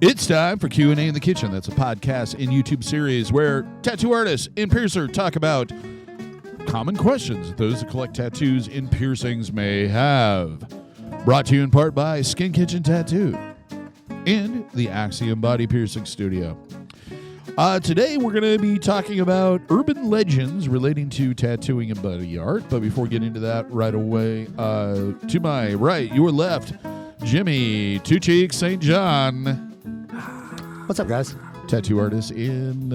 It's time for Q&A in the Kitchen. That's a podcast and YouTube series where tattoo artists and piercer talk about common questions those that collect tattoos and piercings may have. Brought to you in part by Skin Kitchen Tattoo and the Axiom Body Piercing Studio. Today we're going to be talking about urban legends relating to tattooing and body art. But before we get into that right away, to my right, your left, Jimmy, Two Cheeks, St. John. What's up, guys? Tattoo artist in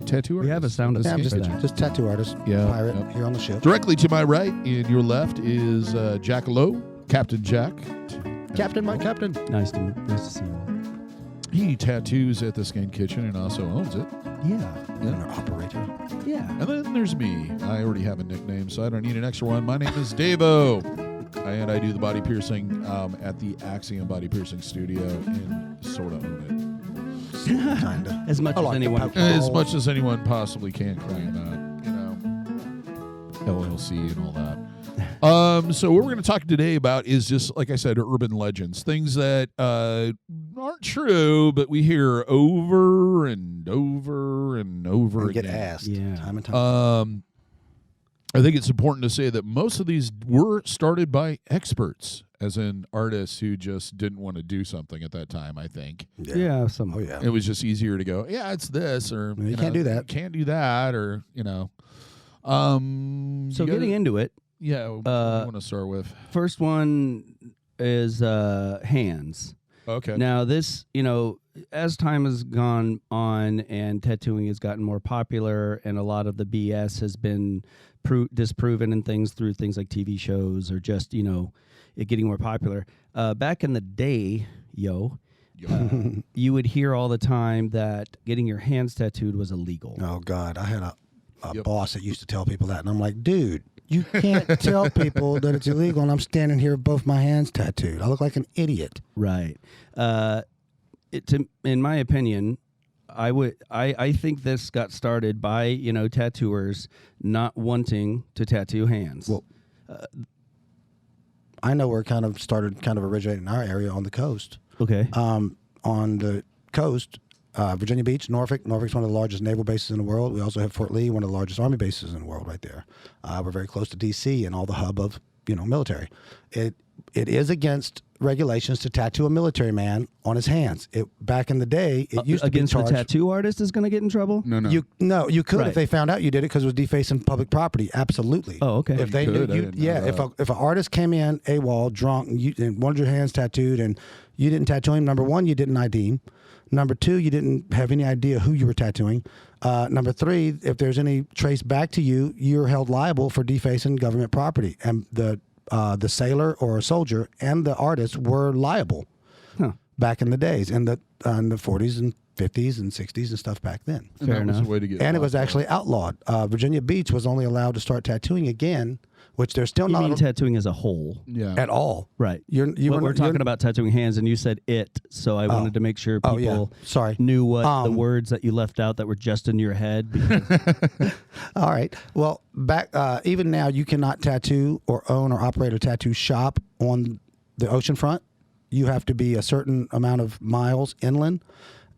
tattoo artist. We have a sound effect. Just tattoo artist. Yeah, Pirate yep. here on the ship. Directly to my right and your left is Jack Lowe, Captain Jack. Captain, my captain. Nice to see you. He tattoos at the Skin Kitchen and also owns it. Yeah. And our operator. Yeah. And then there's me. I already have a nickname, so I don't need an extra one. My name is DaVo, and I do the body piercing at the Axiom Body Piercing Studio and sort of own it. Kinda. As much as anyone can. As much as anyone possibly can claim that, LLC and all that. So what we're going to talk today about is just, like I said, urban legends, things that aren't true, but we hear over and over and over again. Get asked time and time. I think it's important to say that most of these were started by experts, as in artists who just didn't want to do something at that time, I think. Yeah. It was just easier to go, yeah, it's this, or you can't do that. Can't do that, or, So getting into it. Yeah, what do you want to start with? First one is hands. Okay. Now this, as time has gone on and tattooing has gotten more popular and a lot of the BS has been disproven and things through things like TV shows or just, it getting more popular. Back in the day, you would hear all the time that getting your hands tattooed was illegal. Oh, God. I had a boss that used to tell people that, and I'm like, dude, you can't tell people that it's illegal, and I'm standing here with both my hands tattooed. I look like an idiot. Right. In my opinion, I think this got started by, tattooers not wanting to tattoo hands. Well, I know where it kind of originated in our area on the coast. Okay. On the coast, Virginia Beach, Norfolk. Norfolk's one of the largest naval bases in the world. We also have Fort Lee, one of the largest army bases in the world right there. We're very close to D.C. and all the hub of, military. It is against regulations to tattoo a military man on his hands. Back in the day, it used to be charged. Against the tattoo artist is going to get in trouble? No. You could Right. if they found out you did it because it was defacing public property. Absolutely. Oh, okay. If they knew if an artist came in AWOL drunk and wanted your hands tattooed and you didn't tattoo him, number one, you didn't ID him. Number two, you didn't have any idea who you were tattooing. Number three, if there's any trace back to you, you're held liable for defacing government property. And the sailor or a soldier and the artist were liable back in the days, in the 40s and 50s and 60s and stuff back then. Fair enough. Was a way to get And it was actually outlawed. Virginia Beach was only allowed to start tattooing again, which they're still You not mean tattooing as a whole? Yeah. at all. Right. We're talking about tattooing hands, and you said it, so I wanted to make sure people Sorry. knew what the words that you left out that were just in your head. All right. Well, back even now, you cannot tattoo or own or operate a tattoo shop on the ocean front. You have to be a certain amount of miles inland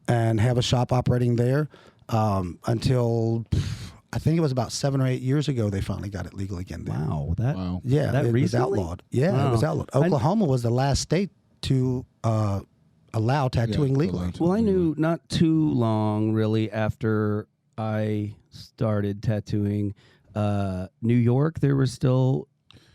and have a shop operating there until I think it was about 7 or 8 years ago they finally got it legal again there. Wow. Yeah, that it was outlawed. Yeah, Wow. it was outlawed. Oklahoma was the last state to allow tattooing legally. Well, I knew not too long, really, after I started tattooing, New York, there were still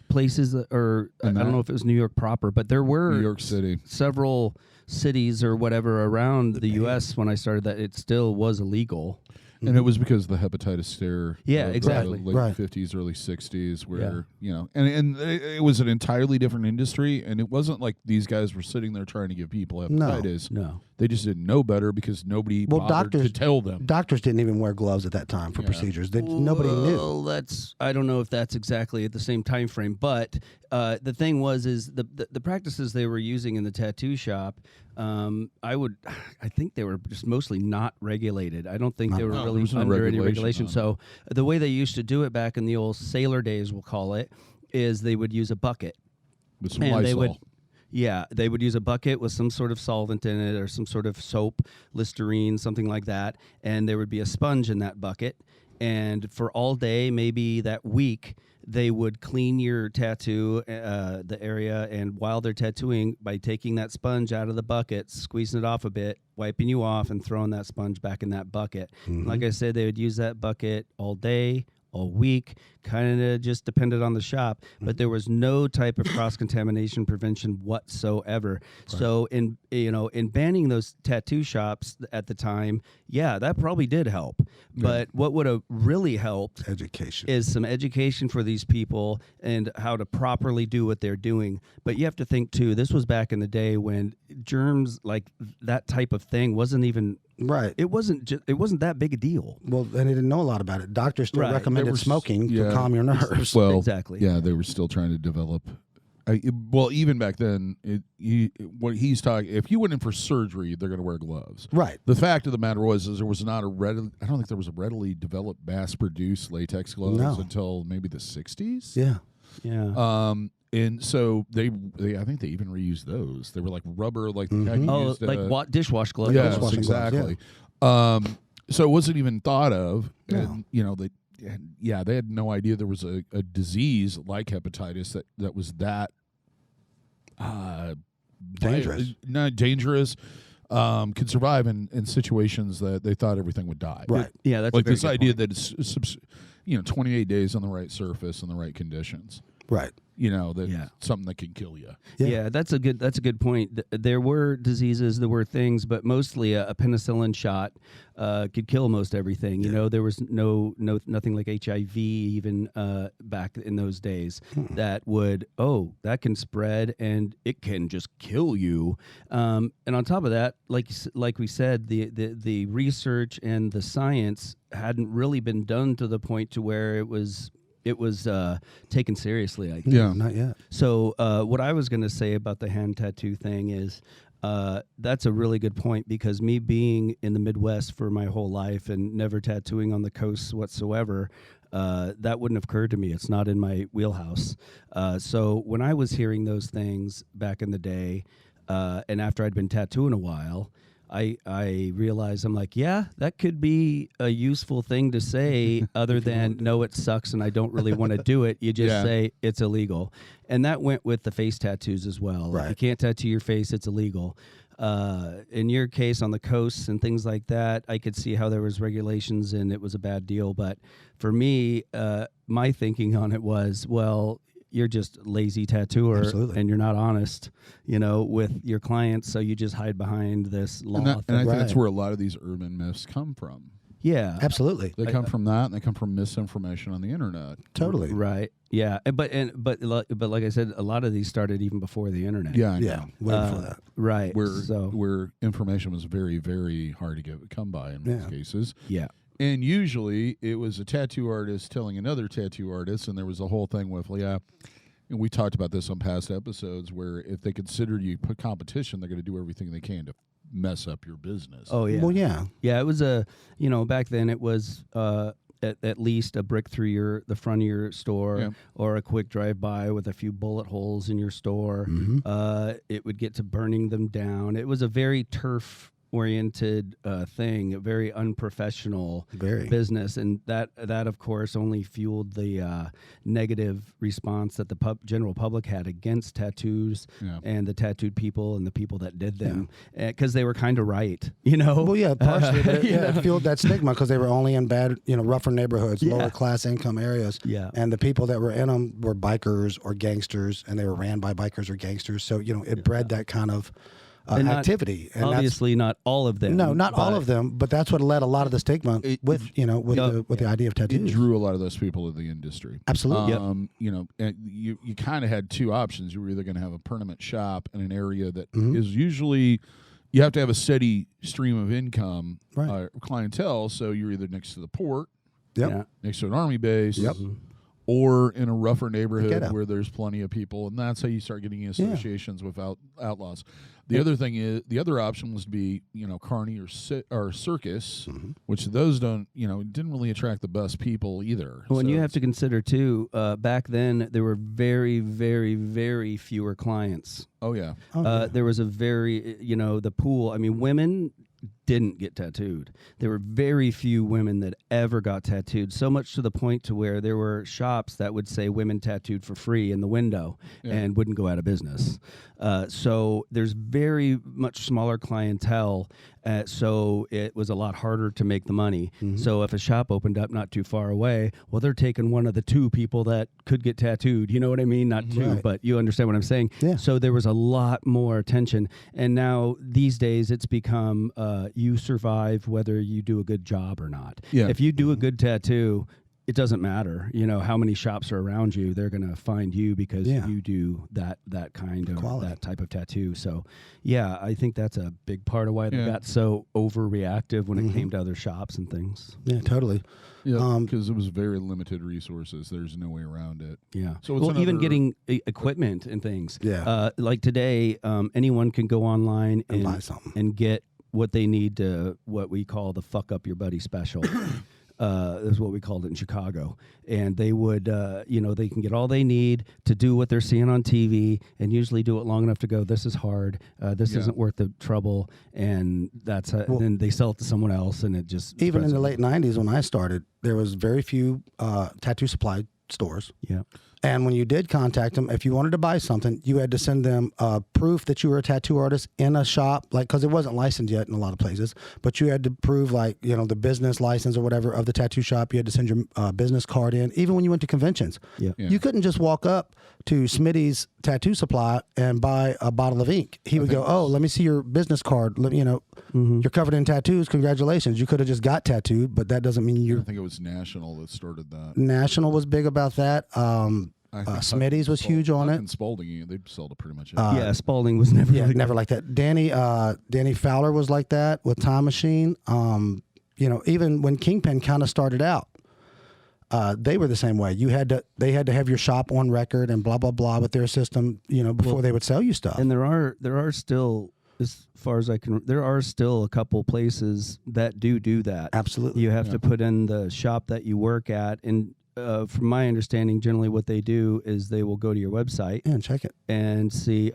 places I don't know if it was New York proper, but there were New York City. Several cities or whatever around the U.S. when I started that it still was illegal. And it was because of the hepatitis scare. Yeah, exactly. Late Right. 50s, early 60s, where, and it was an entirely different industry, and it wasn't like these guys were sitting there trying to give people hepatitis. No. They just didn't know better because nobody bothered to tell them. Doctors didn't even wear gloves at that time for procedures. Nobody knew. Well, I don't know if that's exactly at the same time frame, but the thing was the practices they were using in the tattoo shop. I think they were just mostly not regulated. I don't think they were really under any regulation. So the way they used to do it back in the old sailor days, we'll call it, is they would use a bucket With some and Lysol. they would Yeah, they would use a bucket with some sort of solvent in it or some sort of soap, Listerine, something like that, and there would be a sponge in that bucket. And for all day, maybe that week, they would clean your tattoo, the area, and while they're tattooing, by taking that sponge out of the bucket, squeezing it off a bit, wiping you off, and throwing that sponge back in that bucket. Like I said, they would use that bucket all day, all week, kind of just depended on the shop, but there was no type of cross-contamination prevention whatsoever. Right. So in banning those tattoo shops at the time, yeah, that probably did help. Yeah. But what would have really helped is some education for these people and how to properly do what they're doing. But you have to think too, this was back in the day when germs like that type of thing wasn't even right. It wasn't that big a deal. Well, and they didn't know a lot about it. Doctors still recommended smoking to calm your nerves. Well, exactly. Yeah, they were still trying to develop. Even back then, what he's talking, if you went in for surgery, they're going to wear gloves. Right. The fact of the matter is there was not I don't think there was a readily developed, mass-produced latex gloves until maybe the 60s. Yeah. Yeah. And so they I think they even reused those. They were like rubber, like the kind you used, like dishwash gloves. Yeah, exactly. Gloves, so it wasn't even thought of, no. and they had no idea there was a disease like hepatitis that was that dangerous. Not dangerous. Could survive in situations that they thought everything would die. Right. Yeah, that's like this idea point. that it's 28 days on the right surface and the right conditions. Right. Something that can kill you. Yeah, that's a good point. There were diseases, there were things, but mostly a penicillin shot could kill most everything. There was nothing like HIV even back in those days that that can spread and it can just kill you. And on top of that, like we said, the research and the science hadn't really been done to the point to where it was taken seriously, I think. Yeah. Not yet. So what I was going to say about the hand tattoo thing is that's a really good point, because me being in the Midwest for my whole life and never tattooing on the coast whatsoever, that wouldn't have occurred to me. It's not in my wheelhouse. So when I was hearing those things back in the day, and after I'd been tattooing a while, I realized, I'm like, yeah, that could be a useful thing to say other than, no, it sucks and I don't really want to do it. You just say it's illegal. And that went with the face tattoos as well. Right. If you can't tattoo your face, it's illegal. In your case, on the coasts and things like that, I could see how there was regulations and it was a bad deal. But for me, my thinking on it was, well, you're just a lazy tattooer. Absolutely. And you're not honest, with your clients, so you just hide behind this law. And I think that's where a lot of these urban myths come from. Yeah, absolutely. They come from that, and they come from misinformation on the internet. Totally. Right. Yeah. But like I said, a lot of these started even before the internet. Yeah. I know. Yeah. Way before that. Right. Where information was very, very hard to come by in most cases. Yeah. And usually it was a tattoo artist telling another tattoo artist, and there was a whole thing with, and we talked about this on past episodes, where if they consider you competition, they're going to do everything they can to mess up your business. Oh, yeah. Well, yeah. Yeah, it was back then it was at least a brick through the front of your store, or a quick drive-by with a few bullet holes in your store. Mm-hmm. It would get to burning them down. It was a very turf-oriented thing, a very unprofessional business, and that of course only fueled the negative response that the general public had against tattoos and the tattooed people and the people that did them, because they were kind of right, Well, yeah, partially, but it fueled that stigma because they were only in bad, rougher neighborhoods, lower class income areas, and the people that were in them were bikers or gangsters, and they were ran by bikers or gangsters. So it bred that kind of activity. And obviously not all of them. No, not all of them, but that's what led a lot of the stigma with the idea of tattoos. It drew a lot of those people to the industry. Absolutely. And you kind of had two options. You were either going to have a permanent shop in an area that is usually, you have to have a steady stream of income, clientele, so you're either next to the port, next to an army base, or in a rougher neighborhood Ghetto. where there's plenty of people, and that's how you start getting associations with outlaws. The other thing is, the other option was to be, carny or circus, which those didn't really attract the best people either. Well, and So you have to consider too, back then there were very, very, very fewer clients. Oh yeah. There was a very, the pool. I mean, women didn't get tattooed. There were very few women that ever got tattooed, so much to the point to where there were shops that would say women tattooed for free in the window and wouldn't go out of business. So there's very much smaller clientele, so it was a lot harder to make the money. So if a shop opened up not too far away, well, they're taking one of the two people that could get tattooed. You know what I mean? Not two, but you understand what I'm saying. Yeah. So there was a lot more attention. And now these days it's become you survive whether you do a good job or not. Yeah. If you do a good tattoo, it doesn't matter, how many shops are around you. They're going to find you because you do that kind of Quality. that type of tattoo. So, yeah, I think that's a big part of why they got so overreactive when it came to other shops and things. Yeah, totally. Yeah, because it was very limited resources. There's no way around it. Yeah. So it's even getting equipment and things. Yeah. Like today, anyone can go online And buy something. and get what they need to what we call the fuck up your buddy special. Is what we called it in Chicago. And they would, they can get all they need to do what they're seeing on TV and usually do it long enough to go, this is hard, this isn't worth the trouble, and that's then they sell it to someone else, and it just... Even in the late 90s when I started, there was very few tattoo supply stores. Yeah. And when you did contact them, if you wanted to buy something, you had to send them proof that you were a tattoo artist in a shop, because it wasn't licensed yet in a lot of places. But you had to prove, the business license or whatever of the tattoo shop. You had to send your business card in. Even when you went to conventions, you couldn't just walk up to Smitty's Tattoo Supply and buy a bottle of ink. He would go, "Oh, let me see your business card. You're covered in tattoos. Congratulations. You could have just got tattooed, but that doesn't mean you're." I think it was National that started that. National was big about that. Smitty's was huge on it. And Spalding, they sold it pretty much. Everything. Spalding was never Never like that. Danny Fowler was like that with Time Machine. Even when Kingpin kind of started out, they were the same way. They had to have your shop on record and blah blah blah with their system, before they would sell you stuff. And there are still, as far as I can, there are still a couple places that do that. Absolutely. You have to put in the shop that you work at, and from my understanding, generally what they do is they will go to your website and check it and see,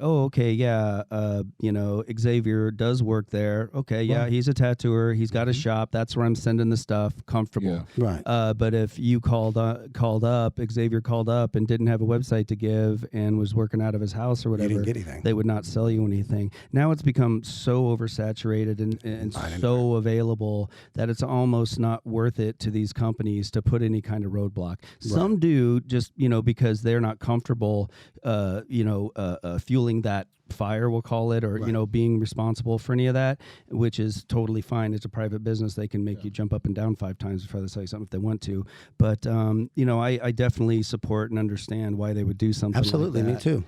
Xavier does work there. Okay, he's a tattooer. He's got a shop. That's where I'm sending the stuff. Comfortable. Right. But if you Xavier called up and didn't have a website to give and was working out of his house or whatever, you didn't get anything. They would not sell you anything. Now it's become so oversaturated and so available that it's almost not worth it to these companies to put any kind of roadblock. Some do just, because they're not comfortable, fueling that fire, we'll call it, or, being responsible for any of that, which is totally fine. It's a private business. They can make you jump up and down 5 times before they say something if they want to. But, I definitely support and understand why they would do something Absolutely, like me that. too.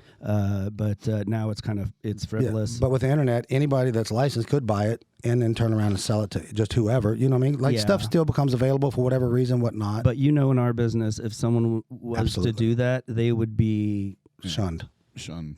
But now it's frivolous. Yeah. But with the internet, anybody that's licensed could buy it and then turn around and sell it to just whoever. You know what I mean? Stuff still becomes available for whatever reason, whatnot. But in our business, if someone was to do that, they would be shunned.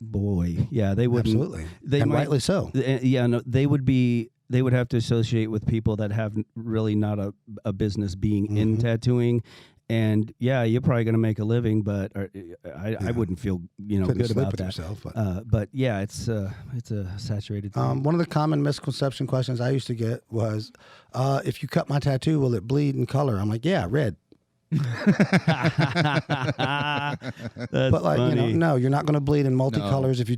Boy, yeah, they wouldn't. Absolutely, and rightly so. They would be. They would have to associate with people that have really not a business being in tattooing. And you're probably going to make a living, but I wouldn't feel good about that. Yourself, but it's a saturated thing. One of the common misconception questions I used to get was, if you cut my tattoo, will it bleed in color? I'm like, yeah, red. But funny. No, you're not going to bleed in multicolors if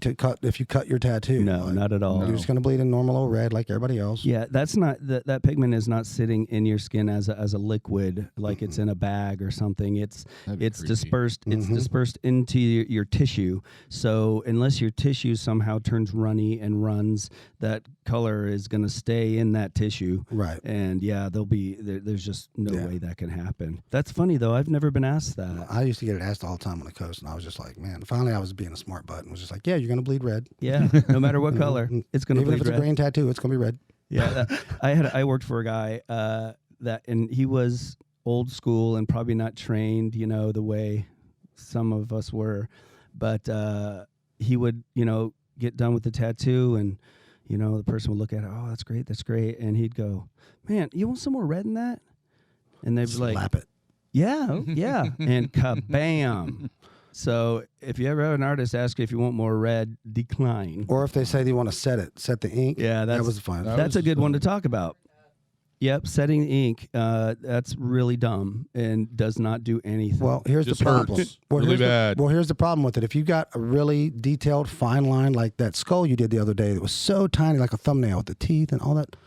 you cut your tattoo. No, not at all. You're just going to bleed in normal old red like everybody else. Yeah, that's not that pigment is not sitting in your skin as a liquid like it's in a bag or something. It's dispersed. It's dispersed into your tissue. So unless your tissue somehow turns runny and runs, that color is going to stay in that tissue. Right. And there's just no way that can happen. That's funny though. I've never been asked that. I used to get it asked all the time on the coast, and I was just like, man. Finally, I was being a smart butt and was just like, yeah, you're going to bleed red. Yeah, no matter what color, it's going to bleed red. Even if it's a green tattoo, it's going to be red. Yeah, I worked for a guy and he was old school and probably not trained, the way some of us were, but he would, get done with the tattoo, and the person would look at it. Oh, that's great, and he'd go, "Man, you want some more red in that?" And they'd be like, "Slap it." Yeah, and kabam. So if you ever have an artist ask you if you want more red, decline. Or if they say they want to set the ink. Yeah, that was fine. That's a good one to talk about. Yep, setting ink, that's really dumb and does not do anything. Well, here's Just the problem. hurts. Really bad. Here's the problem with it. If you got a really detailed fine line like that skull you did the other day that was so tiny, like a thumbnail with the teeth and all that,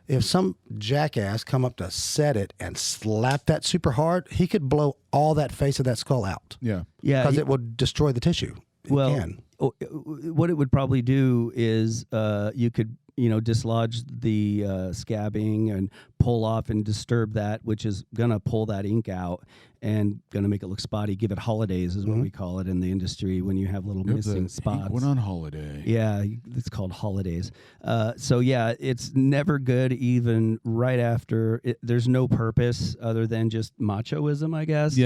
if some jackass come up to set it and slap that super hard, he could blow all that face of that skull out. Yeah. Because it would destroy the tissue. What it would probably do is you could dislodge the scabbing and pull off and disturb that, which is going to pull that ink out and going to make it look spotty. Give it holidays is what we call it in the industry when you have little missing spots. Went on holiday. Yeah, it's called holidays. So yeah, it's never good even right after. There's no purpose other than just machoism, I guess.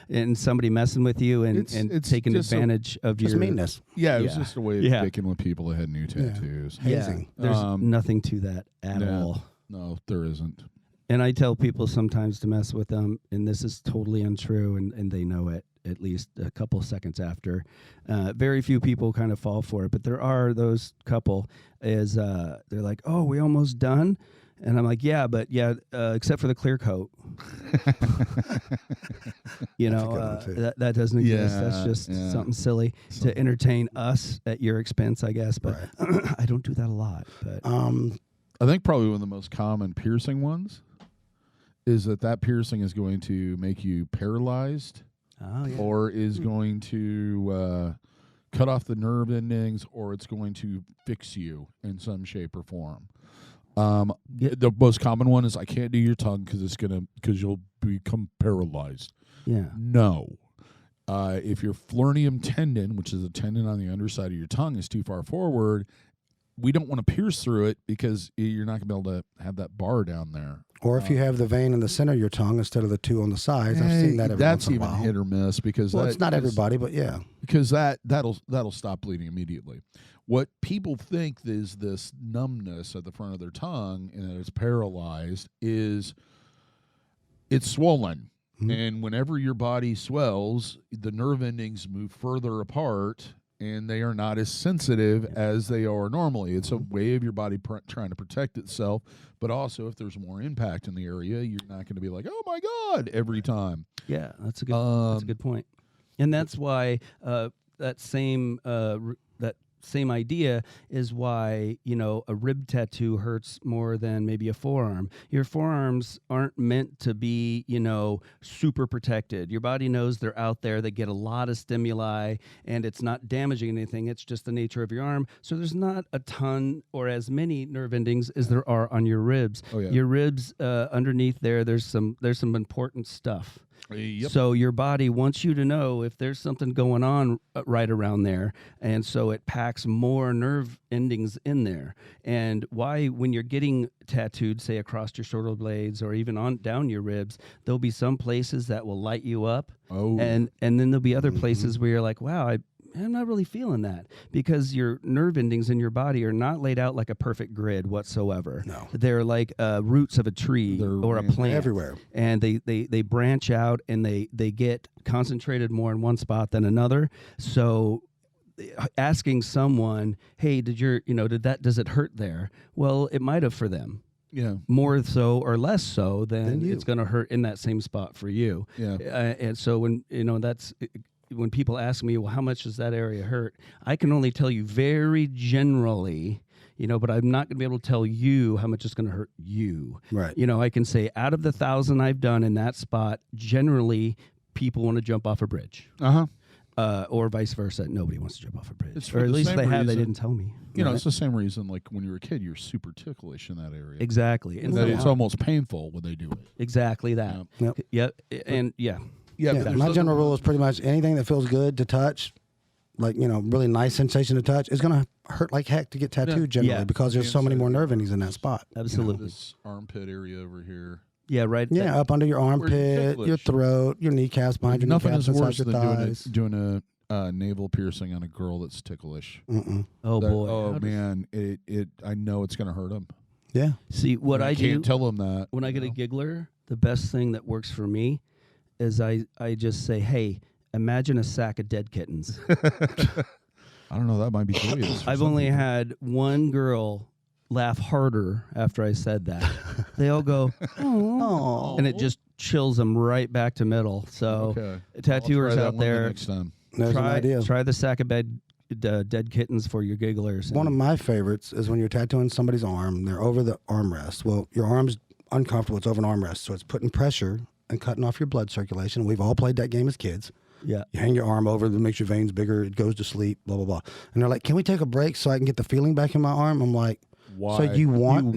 And somebody messing with you and taking advantage of your meanness. Yeah, it was just a way of picking with people that had new tattoos. Hazing. There's nothing to that at all. No, there isn't. And I tell people sometimes to mess with them, and this is totally untrue, and they know it at least a couple seconds after. Very few people kind of fall for it, but there are those couple they're like, "Oh, we almost done?" And I'm like, except for the clear coat. That doesn't exist. That's just something silly to entertain us at your expense, I guess. But I don't do that a lot. But I think probably one of the most common piercing ones is that piercing is going to make you paralyzed, or is going to cut off the nerve endings, or it's going to fix you in some shape or form. The most common one is I can't do your tongue because you'll become paralyzed. Yeah. No. If your flurnium tendon, which is a tendon on the underside of your tongue, is too far forward, we don't want to pierce through it because you're not going to be able to have that bar down there. Or if you have the vein in the center of your tongue instead of the two on the sides. I've seen that every once in a while. That's even hit or miss because it's not everybody, but yeah. Because that'll stop bleeding immediately. What people think is this numbness at the front of their tongue and that it's paralyzed is it's swollen. Mm-hmm. And whenever your body swells, the nerve endings move further apart and they are not as sensitive as they are normally. It's a way of your body trying to protect itself, but also if there's more impact in the area, you're not going to be like, "Oh my God," every time. Yeah, that's a good point. And that's why that same idea is why, a rib tattoo hurts more than maybe a forearm. Your forearms aren't meant to be, super protected. Your body knows they're out there. They get a lot of stimuli, and it's not damaging anything. It's just the nature of your arm. So there's not a ton or as many nerve endings as there are on your ribs. Oh, yeah. Your ribs underneath there's some important stuff. Yep. So your body wants you to know if there's something going on right around there, and so it packs more nerve endings in there. And why, when you're getting tattooed, say across your shoulder blades or even on down your ribs, there'll be some places that will light you up, and then there'll be other places where you're like, wow, I'm not really feeling that, because your nerve endings in your body are not laid out like a perfect grid whatsoever. No. They're like roots of a tree or a plant. Everywhere. And they branch out and they get concentrated more in one spot than another. So asking someone, "Hey, does it hurt there?" Well, it might have for them. Yeah. More so or less so than it's going to hurt in that same spot for you. Yeah. And so when people ask me, "Well, how much does that area hurt?" I can only tell you very generally, but I'm not going to be able to tell you how much it's going to hurt you. Right. I can say out of the 1,000 I've done in that spot, generally people want to jump off a bridge. Or vice versa. Nobody wants to jump off a bridge. Or at least they have. They didn't tell me. It's the same reason like when you were a kid, you're super ticklish in that area. Exactly. And it's almost painful when they do it. Exactly that. Yep. And yeah. Yeah, my general rule is pretty much anything that feels good to touch, like, really nice sensation to touch, is going to hurt like heck to get tattooed generally because there's so many more nerve endings in that spot. Absolutely. This armpit area over here. Yeah, right. Yeah, up under your armpit, your throat, your kneecaps, behind your Nothing kneecaps, is inside worse your than thighs. doing a navel piercing on a girl that's ticklish. Oh boy. Oh man, I know it's gonna hurt them. Yeah. See what I do. Can't tell them that When I get a giggler, the best thing that works for me is I just say, "Hey, imagine a sack of dead kittens." I don't know. That might be serious. I've only had one girl laugh harder after I said that. They all go, "Oh," and it just chills them right back to middle. So, tattooers out there, next time. There's an idea. Try the sack of dead kittens for your gigglers. One of my favorites is when you're tattooing somebody's arm. They're over the armrest. Well, your arm's uncomfortable. It's over an armrest, so it's putting pressure and cutting off your blood circulation. We've all played that game as kids. Yeah. You hang your arm over, it makes your veins bigger. It goes to sleep. Blah blah blah. And they're like, "Can we take a break so I can get the feeling back in my arm?" I'm like, why? So you want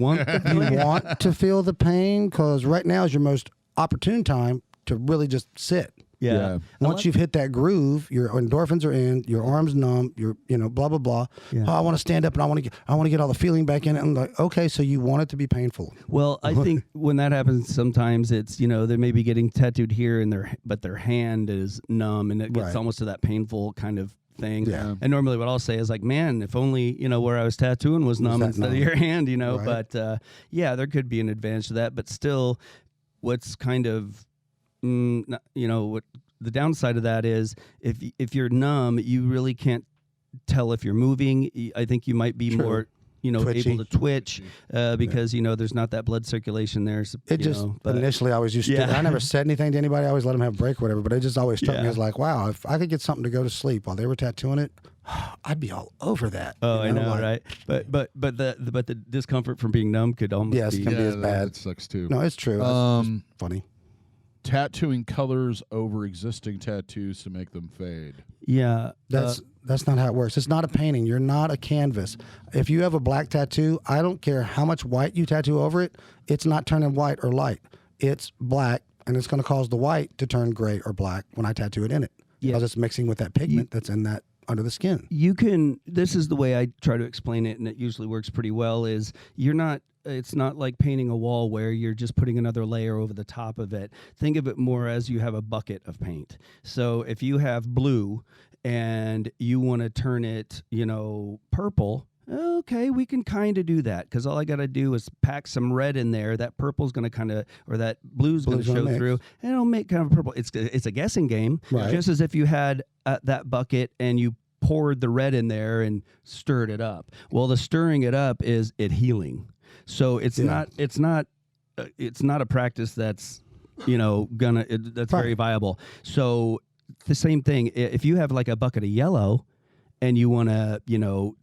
to feel the pain? Because right now is your most opportune time to really just sit. Yeah. Once you've hit that groove, your endorphins are in, your arm's numb, you're blah blah blah. Yeah. Oh, I want to stand up and I want to get all the feeling back in it. I'm like, okay, so you want it to be painful. Well, I think when that happens, sometimes it's they may be getting tattooed here but their hand is numb and it gets almost to that painful kind of thing. Yeah. And normally what I'll say is like, man, if only, where I was tattooing was numb instead of your hand, Right. But there could be an advantage to that. But still, what's kind of, what the downside of that is if you're numb, you really can't tell if you're moving. I think you might be more Twitchy. able to twitch because there's not that blood circulation there. So, initially I was used to. I never said anything to anybody. I always let them have a break or whatever. But it just always struck me as like, wow, if I could get something to go to sleep while they were tattooing it, I'd be all over that. Oh, I know, right? But the discomfort from being numb could almost can be as bad. It sucks too. No, it's true. It's funny. Tattooing colors over existing tattoos to make them fade. Yeah, that's not how it works. It's not a painting. You're not a canvas. If you have a black tattoo, I don't care how much white you tattoo over it. It's not turning white or light. It's black, and it's going to cause the white to turn gray or black when I tattoo it in it. Yeah. Because it's mixing with that pigment that's in that under the skin. This is the way I try to explain it, and it usually works pretty well, is it's not like painting a wall where you're just putting another layer over the top of it. Think of it more as you have a bucket of paint. So if you have blue and you want to turn it, purple, okay, we can kind of do that because all I got to do is pack some red in there. That purple's going to or that blue's going to show through, and it'll make kind of purple. It's a guessing game, right. Just as if you had that bucket and you poured the red in there and stirred it up. Well, the stirring it up is it healing. So it's not a practice that's that's very viable. So the same thing, if you have like a bucket of yellow and you want to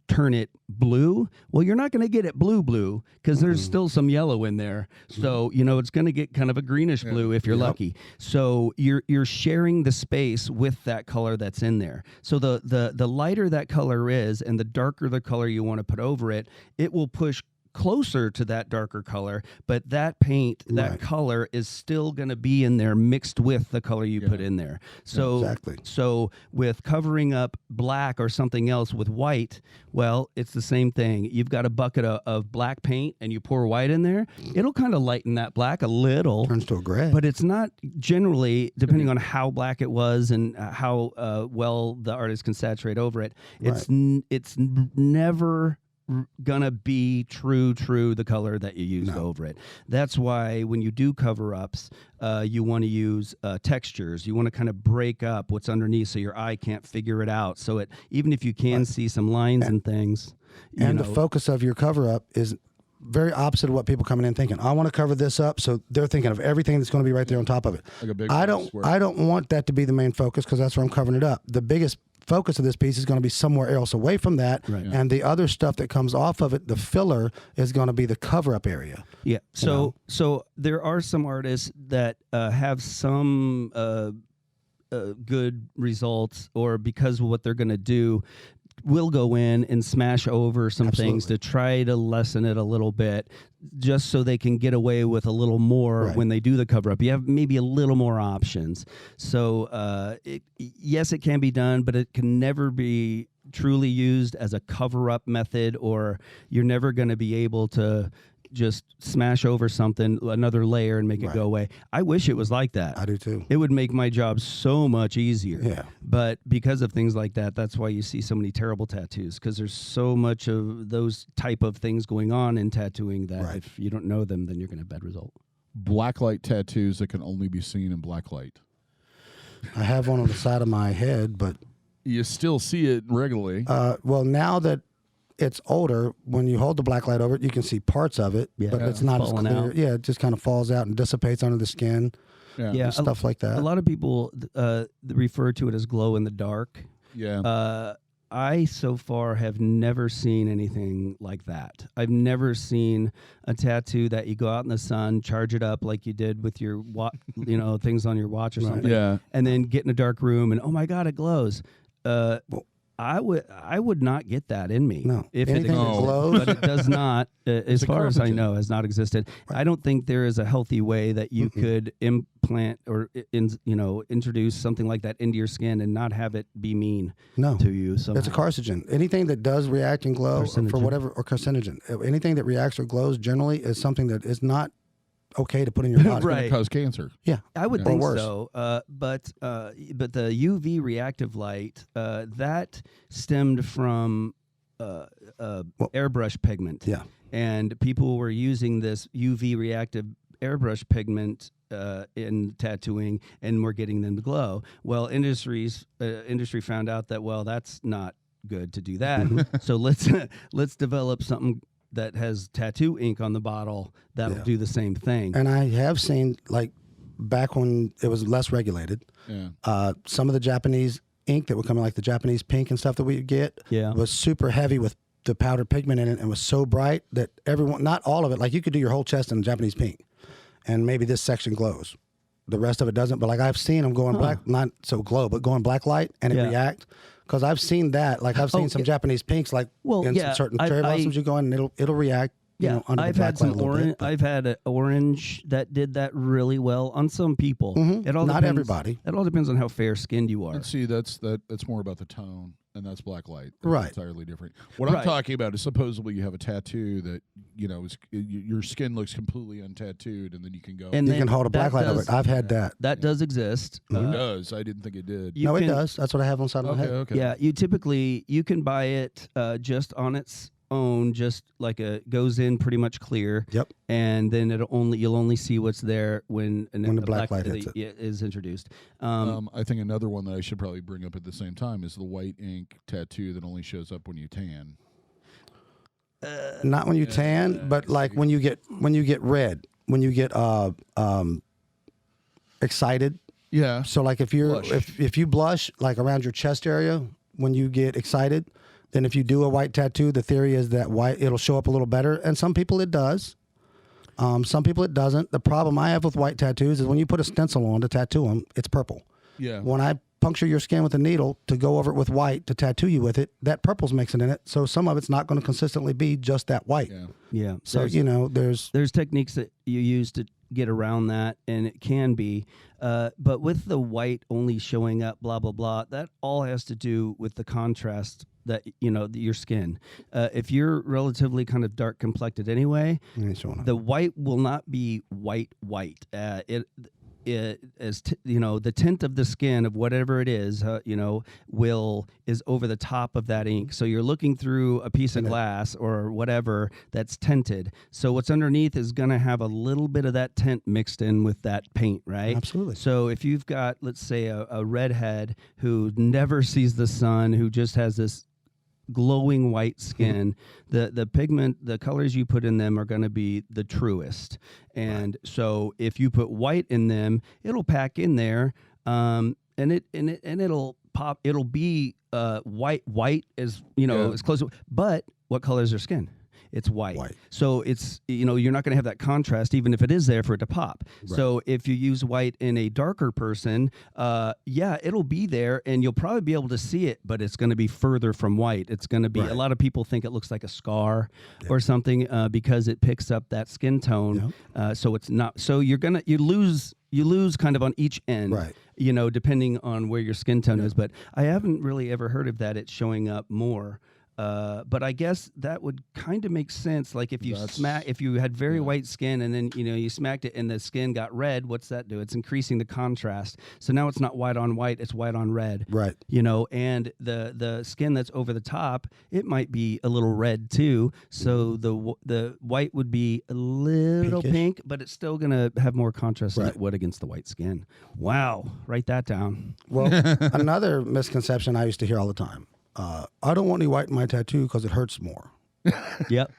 turn it blue, well, you're not going to get it blue because there's still some yellow in there. So it's going to get kind of a greenish blue if you're lucky. So you're sharing the space with that color that's in there. So the lighter that color is and the darker the color you want to put over it, it will push closer to that darker color, but that paint, that color is still going to be in there mixed with the color you put in there. So, so with covering up black or something else with white, well, it's the same thing. You've got a bucket of black paint and you pour white in there, it'll kind of lighten that black a little. Turns to a gray. But it's not generally, depending on how black it was and how well the artist can saturate over it, it's never gonna be true the color that you used over it. That's why when you do cover-ups, you want to use textures. You want to kind of break up what's underneath so your eye can't figure it out. So it even if you can see some lines and things. The focus of your cover-up is very opposite of what people coming in thinking. I want to cover this up, so they're thinking of everything that's going to be right there on top of it. Like a big I don't want that to be the main focus because that's where I'm covering it up. The biggest focus of this piece is going to be somewhere else away from that, and the other stuff that comes off of it, the filler, is going to be the cover-up area. Yeah. So there are some artists that have some good results, or because of what they're going to do, will go in and smash over some things to try to lessen it a little bit, just so they can get away with a little more when they do the cover-up. You have maybe a little more options. So, yes, it can be done, but it can never be truly used as a cover-up method, or you're never going to be able to just smash over something, another layer, and make it go away. I wish it was like that. I do too. It would make my job so much easier. Yeah. But because of things like that, that's why you see so many terrible tattoos, because there's so much of those type of things going on in tattooing that if you don't know them, then you're going to have a bad result. Blacklight tattoos that can only be seen in blacklight. I have one on the side of my head, but you still see it regularly. Well, now that it's older, when you hold the black light over it, you can see parts of it, but it's not as clear. Out. Yeah, it just kind of falls out and dissipates under the skin. Yeah, stuff like that. A lot of people refer to it as glow in the dark. Yeah. I so far have never seen anything like that. I've never seen a tattoo that you go out in the sun, charge it up like you did with your things on your watch or something. Yeah. And then get in a dark room and, oh my God, it glows. I would not get that in me. No. If anything it exists, that glows, but it does not, as far as I carcinogen. know, has not existed. Right. I don't think there is a healthy way that you could implant or introduce something like that into your skin and not have it be mean to you. Somehow. It's a carcinogen. Anything that does react and glow for whatever, or carcinogen. Anything that reacts or glows generally is something that is not okay to put in your body. Right. Cause cancer. Yeah, I would think worse. so. But the UV reactive light that stemmed from airbrush pigment. Yeah, and people were using this UV reactive airbrush pigment in tattooing, and we're getting them to glow. Well, industry found out that that's not good to do that. So let's develop something that has tattoo ink on the bottle that'll do the same thing. And I have seen, like, back when it was less regulated, some of the Japanese ink that would come in, like the Japanese pink and stuff that we get, was super heavy with the powdered pigment in it and was so bright that everyone, not all of it, like you could do your whole chest in Japanese pink and maybe this section glows. The rest of it doesn't. But like I've seen them going black, not so glow, but going black light and it react. Because I've seen that. Like I've seen some Japanase pinks, like in some certain cherry blossoms you go in and it'll react. Under I've the had black light some a little orange. bit, I've had an orange that did that really well on some people. It all Not depends, everybody. It all depends on how fair skinned you are. And see, that's more about the tone, and that's black light. That's Right. entirely different. What I'm talking about is supposedly you have a tattoo that your skin looks completely untattooed, and then you can go. And you can hold a black light over it. I've had that. That does exist. It does. I didn't think it did. No, it does. That's what I have on the side of my head. Okay. Yeah, you can buy it just on its own, just like goes in pretty much clear. Yep. And then you'll only see what's there when the black light hits it. is introduced. I think another one that I should probably bring up at the same time is the white ink tattoo that only shows up when you tan. Not when you tan, but like when you get red, when you get excited. Yeah. So like if you blush like around your chest area when you get excited, then if you do a white tattoo, the theory is that it'll show up a little better. And some people it does. Some people it doesn't. The problem I have with white tattoos is when you put a stencil on to tattoo them, it's purple. Yeah. When I puncture your skin with a needle to go over it with white to tattoo you with it, that purple's mixing in it. So some of it's not going to consistently be just that white. Yeah. So, there's techniques that you use to get around that, and it can be. But with the white only showing up, blah, blah, blah, that all has to do with the contrast that, your skin. If you're relatively kind of dark complected anyway, the white will not be white. It is the tint of the skin of whatever it is is over the top of that ink. So you're looking through a piece of glass or whatever that's tinted. So what's underneath is going to have a little bit of that tint mixed in with that paint, right? Absolutely. So if you've got, let's say, a redhead who never sees the sun, who just has this glowing white skin, the pigment, the colors you put in them are going to be the truest. And so if you put white in them, it'll pack in there, and it'll pop. It'll be white as as close. But what color is their skin? It's white. So it's, you're not going to have that contrast even if it is there for it to pop. Right. So if you use white in a darker person, it'll be there and you'll probably be able to see it, but it's going to be further from white. It's going to be, a lot of people think it looks like a scar or something because it picks up that skin tone. So it's not, so you lose kind of on each end, depending on where your skin tone is. But I haven't really ever heard of that. It's showing up more But I guess that would kind of make sense. Like if you had very white skin and then you smacked it and the skin got red, what's that do? It's increasing the contrast. So now it's not white on white, it's white on red. Right. And the skin that's over the top, it might be a little red too. So the white would be a little pink, but it's still gonna have more contrast than it would against the white skin. Wow, write that down. Well, another misconception I used to hear all the time. I don't want any white in my tattoo because it hurts more. Yep.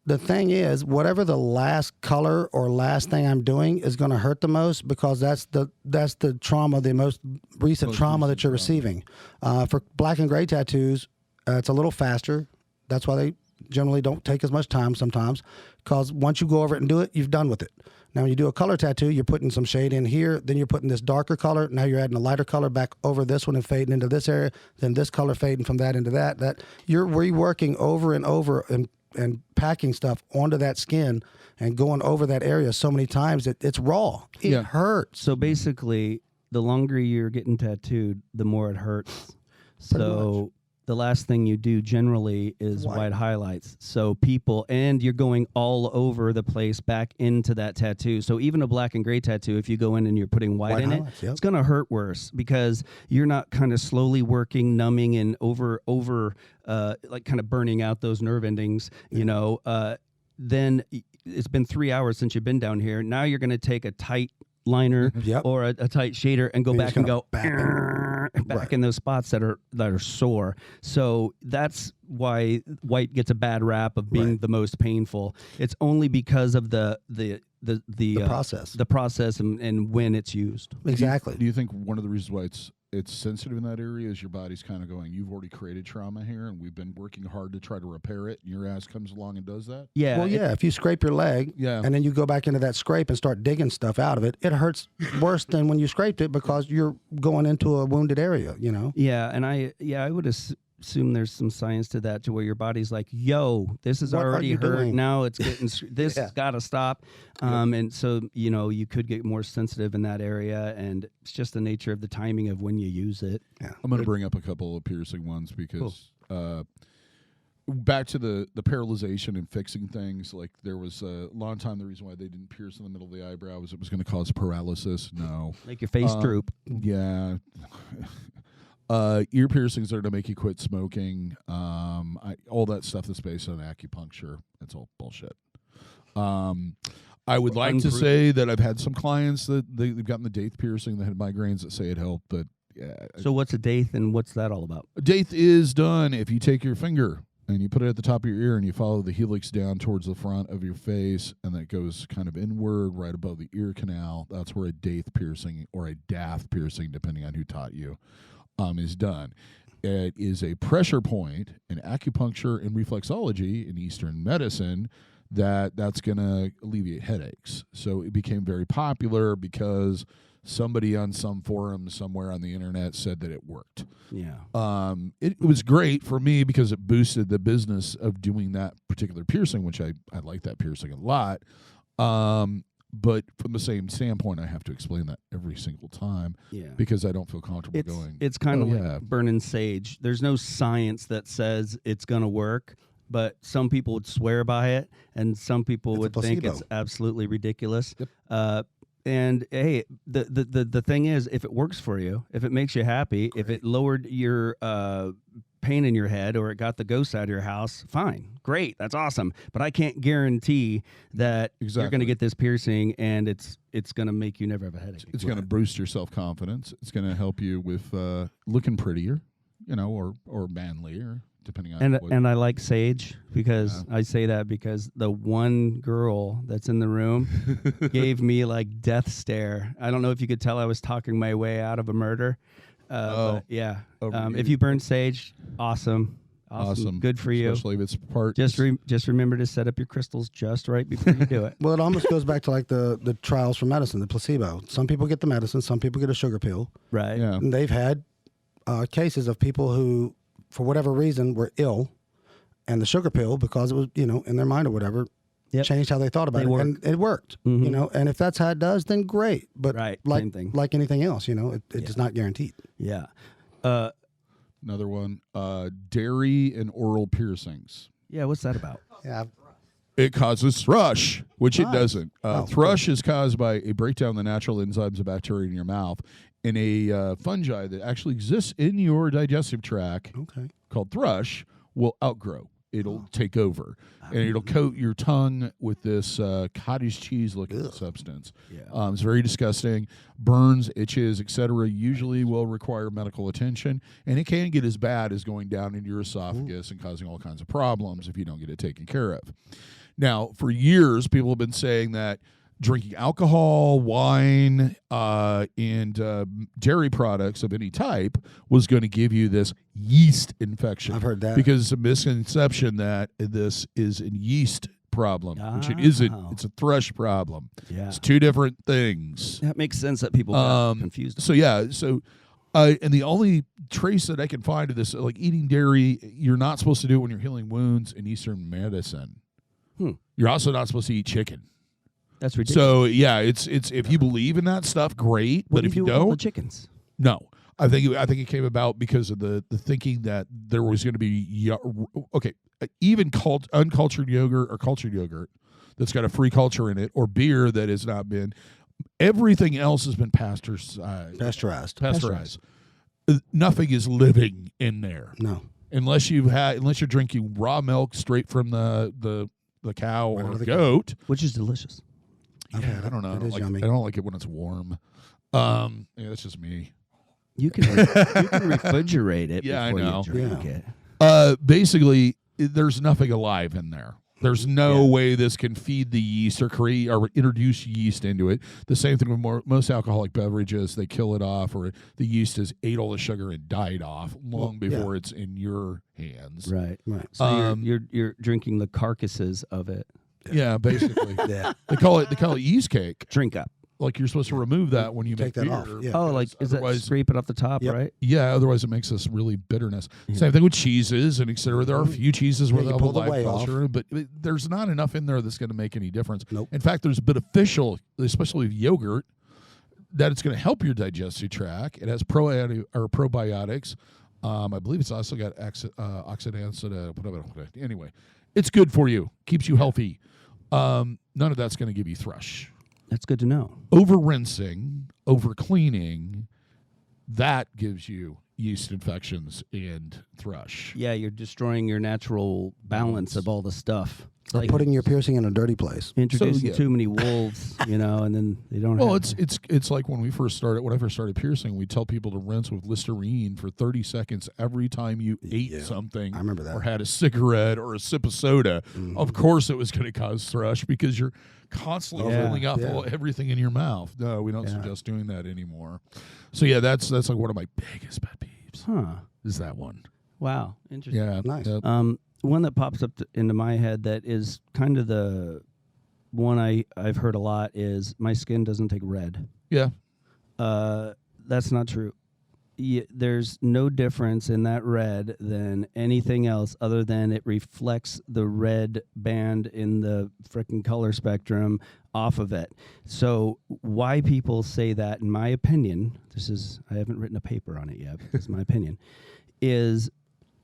The thing is, whatever the last color or last thing I'm doing is going to hurt the most because that's the trauma, the most recent trauma that you're receiving. For black and gray tattoos, it's a little faster. That's why they generally don't take as much time sometimes, because once you go over it and do it, you've done with it. Now, when you do a color tattoo, you're putting some shade in here, then you're putting this darker color. Now you're adding a lighter color back over this one and fading into this area, then this color fading from that into that. That you're reworking over and over and packing stuff onto that skin and going over that area so many times that it's raw. It hurts. So basically, the longer you're getting tattooed, the more it hurts. So the last thing you do generally is white highlights. So and you're going all over the place back into that tattoo. So even a black and gray tattoo, if you go in and you're putting white in it, it's going to hurt worse because you're not kind of slowly working, numbing, and over like kind of burning out those nerve endings, then it's been 3 hours since you've been down here. Now you're going to take a tight liner or a tight shader and go back and go back in those spots that are sore. So that's why white gets a bad rap of being the most painful. It's only because of the process and when it's used. Exactly. Do you think one of the reasons why it's sensitive in that area is your body's kind of going, you've already created trauma here and we've been working hard to try to repair it, and your ass comes along and does that? Yeah. Well, if you scrape your leg and then you go back into that scrape and start digging stuff out of it, it hurts worse than when you scraped it because you're going into a wounded area, Yeah, and I would assume there's some science to that, to where your body's like, yo, this is already hurt. Doing? Now it's getting, this has got to stop. And so, you could get more sensitive in that area, and it's just the nature of the timing of when you use it. Yeah. I'm going to bring up a couple of piercing ones because back to the paralyzation and fixing things, like there was a long time the reason why they didn't pierce in the middle of the eyebrow was it was going to cause paralysis. No. Make your face droop. Yeah. Ear piercings are to make you quit smoking. All that stuff that's based on acupuncture. That's all bullshit. I would like to say that I've had some clients that they've gotten the daith piercing that had migraines that say it helped, but yeah. So what's a daith and what's that all about? A daith is done if you take your finger and you put it at the top of your ear and you follow the helix down towards the front of your face, and that goes kind of inward right above the ear canal. That's where a daith piercing or a dath piercing, depending on who taught you, is done. It is a pressure point in acupuncture and reflexology in Eastern medicine that's going to alleviate headaches. So it became very popular because somebody on some forum somewhere on the internet said that it worked. Yeah. It was great for me because it boosted the business of doing that particular piercing, which I like that piercing a lot. But from the same standpoint, I have to explain that every single time because I don't feel comfortable going. It's kind of like burning sage. There's no science that says it's going to work, but some people would swear by it, and some people would think it's absolutely ridiculous. Yep. And hey, the thing is, if it works for you, if it makes you happy, if it lowered your pain in your head or it got the ghosts out of your house, fine, great, that's awesome. But I can't guarantee that you're going to get this piercing and it's going to make you never have a headache. It's going to boost your self-confidence. It's going to help you with looking prettier, or manlier, depending on and I like sage because I say that because the one girl that's in the room gave me like death stare. I don't know if you could tell I was talking my way out of a murder. But yeah. If you burn sage, awesome. Good for you. Especially if it's part. Just remember to set up your crystals just right before you do it. Well, it almost goes back to like the trials for medicine, the placebo. Some people get the medicine, some people get a sugar pill. Right. Yeah. And they've had cases of people who, for whatever reason, were ill, and the sugar pill, because it was, in their mind or whatever, changed how they thought about it. And it worked, and if that's how it does, then great. But same thing. Like anything else, it is not guaranteed. Yeah. Another one. Dairy and oral piercings. Yeah, what's that about? Yeah. It causes thrush, which it doesn't. Oh, Thrush is caused by a breakdown of the natural enzymes of bacteria in your mouth and a fungi that actually exists in your digestive tract Okay. called thrush will outgrow. It'll take over, and it'll coat your tongue with this cottage cheese-looking substance. Yeah. It's very disgusting. Burns, itches, etc. usually will require medical attention, and it can get as bad as going down into your esophagus and causing all kinds of problems if you don't get it taken care of. Now, for years, people have been saying that drinking alcohol, wine, and dairy products of any type was going to give you this yeast infection. I've heard that. Because it's a misconception that this is a yeast problem, which it isn't. It's a thrush problem. Yeah. It's two different things. That makes sense that people get confused. So, yeah. So, and the only trace that I can find of this, like eating dairy, you're not supposed to do it when you're healing wounds in Eastern medicine. You're also not supposed to eat chicken. That's ridiculous. So yeah, it's if you believe in that stuff, great. What But do if you do with all don't, the chickens? no. I think it came about because of the thinking that there was going to be even uncultured yogurt or cultured yogurt that's got a free culture in it, or beer that has not been. Everything else has been pasteurized. Nothing is living in there. No. Unless you're drinking raw milk straight from the cow or goat, Which is delicious. yeah, I don't know. It is yummy. I don't like it when it's warm. Yeah, that's just me. You can refrigerate it Yeah, I before know. you drink Yeah. it. Basically, there's nothing alive in there. There's no way this can feed the yeast or create or introduce yeast into it. The same thing with most alcoholic beverages. They kill it off, or the yeast has ate all the sugar and died off long before it's in your hands. Right. Right. So you're drinking the carcasses of it. Yeah, basically. Yeah. They call it yeast cake. Drink up. Like you're supposed to remove that when you Take make that beer. off. Yeah. Oh, like is that scrape it off the top, Yep. right? Yeah, otherwise it makes this really bitterness. Same thing with cheeses and et cetera. There are a few cheeses where you they'll have a pull the live whey culture, but there's not enough in there that's going to make any difference. Nope. In fact, there's beneficial, especially with yogurt, that it's going to help your digestive tract. It has probiotics. I believe it's also got oxidants. Anyway, it's good for you. Keeps you healthy. None of that's going to give you thrush. That's good to know. Over rinsing, over cleaning, that gives you yeast infections and thrush. Yeah, you're destroying your natural balance of all the stuff. It's Or like putting your piercing in a dirty place. introducing too many wolves, and then they don't. Well, have it's like when I first started piercing, we tell people to rinse with Listerine for 30 seconds every time you ate something. I remember that. Or had a cigarette or a sip of soda. Of course, it was going to cause thrush because you're constantly filling up everything in your mouth. No, we don't suggest doing that anymore. So yeah, that's like one of my biggest pet peeves. Is that one? Wow, interesting. Yeah, Nice. yep. One that pops up into my head that is kind of the one I've heard a lot is my skin doesn't take red. Yeah. That's not true. There's no difference in that red than anything else other than it reflects the red band in the frickin' color spectrum off of it. So why people say that, in my opinion, I haven't written a paper on it yet, but this is my opinion, is